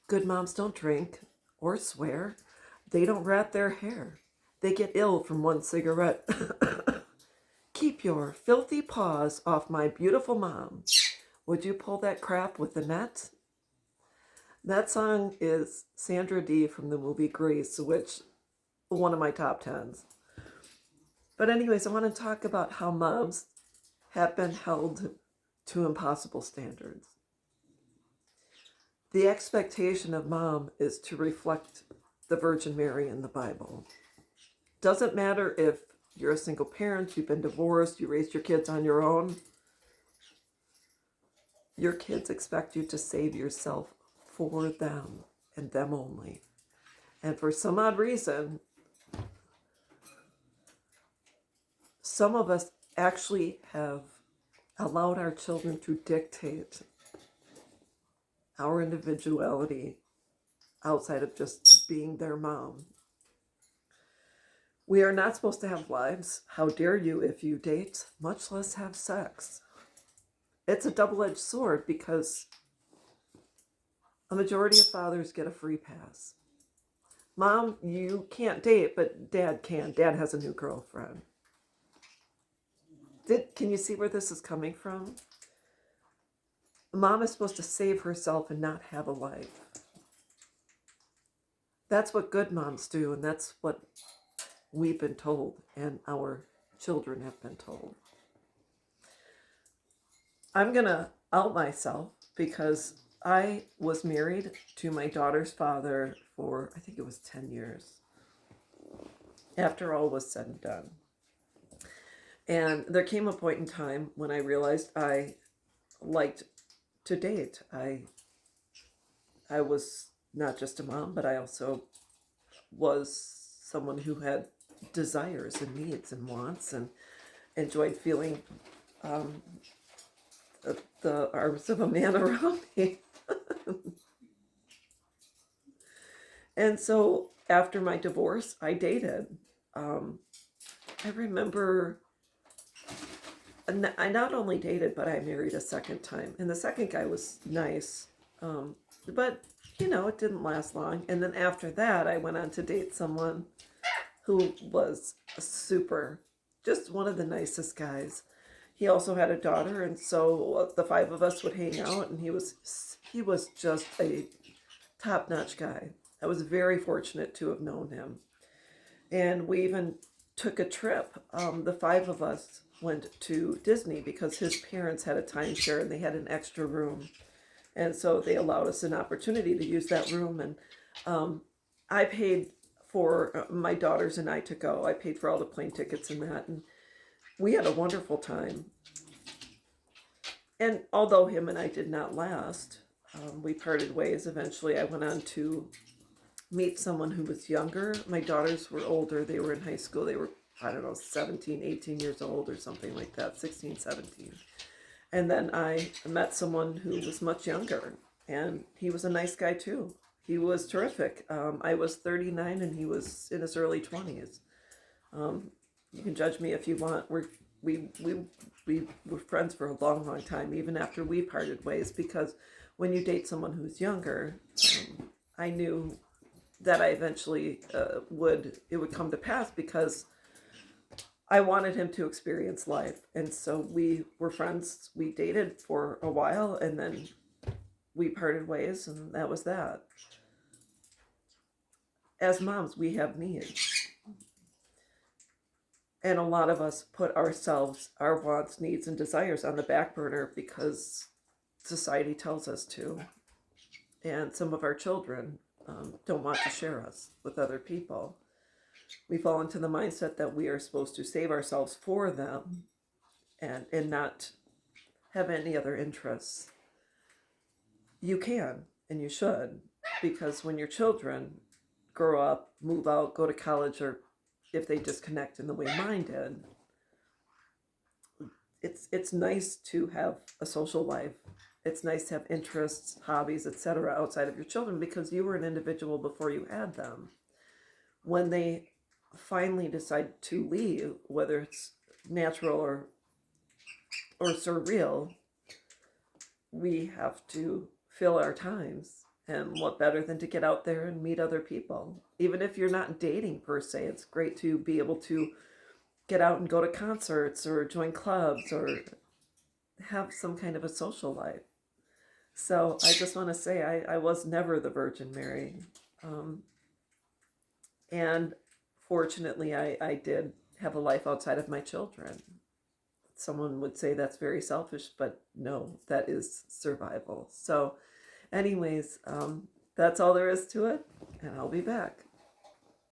Good moms don't drink or swear. They don't rat their hair. They get ill from one cigarette. Keep your filthy paws off my beautiful mom. Would you pull that crap with the net? That song is Sandra Dee from the movie Grease, which one of my top tens. But anyways, I want to talk about how moms have been held to impossible standards. The expectation of mom is to reflect the Virgin Mary in the Bible. Doesn't matter if you're a single parent, you've been divorced, you raised your kids on your own. Your kids expect you to save yourself for them and them only. And for some odd reason, some of us actually have allowed our children to dictate our individuality outside of just being their mom. We are not supposed to have lives. How dare you if you date, much less have sex. It's a double-edged sword because a majority of fathers get a free pass. Mom, you can't date, but dad can. Dad has a new girlfriend. Can you see where this is coming from? Mom is supposed to save herself and not have a life. That's what good moms do, and that's what we've been told, and our children have been told. I'm going to out myself because I was married to my daughter's father for, I think it was 10 years, after all was said and done. And there came a point in time when I realized I liked to date. I was not just a mom, but I also was someone who had desires and needs and wants and enjoyed feeling the arms of a man around me. And so after my divorce, I dated. I remember I not only dated, but I married a second time. And the second guy was nice. But, it didn't last long. And then after that, I went on to date someone who was just one of the nicest guys. He also had a daughter, and so the five of us would hang out, and he was just a top-notch guy. I was very fortunate to have known him. And we even took a trip. The five of us went to Disney because his parents had a timeshare and they had an extra room. And so they allowed us an opportunity to use that room. And I paid for my daughters and I to go. I paid for all the plane tickets and that. And we had a wonderful time. And although him and I did not last, we parted ways. Eventually, I went on to meet someone who was younger. My daughters were older. They were in high school. They were, 17, 18 years old or something like that, 16, 17. And then I met someone who was much younger, and he was a nice guy too. He was terrific. I was 39 and he was in his early 20s. You can judge me if you want. We were friends for a long, long time, even after we parted ways, because when you date someone who's younger, I knew that I eventually it would come to pass because I wanted him to experience life. And so we were friends. We dated for a while and then we parted ways, and that was that. As moms, we have needs. And a lot of us put ourselves, our wants, needs, and desires on the back burner because society tells us to. And some of our children don't want to share us with other people. We fall into the mindset that we are supposed to save ourselves for them and not have any other interests. You can and you should, because when your children grow up, move out, go to college, or if they disconnect in the way mine did, it's nice to have a social life. It's nice to have interests, hobbies, etc. outside of your children because you were an individual before you had them. When they finally decide to leave, whether it's natural or surreal, we have to fill our times And what better than to get out there and meet other people? Even if you're not dating per se, it's great to be able to get out and go to concerts or join clubs or have some kind of a social life. So I just want to say I was never the Virgin Mary. Um, and fortunately, I did have a life outside of my children. Someone would say that's very selfish, but no, that is survival. So, anyways, that's all there is to it, and I'll be back.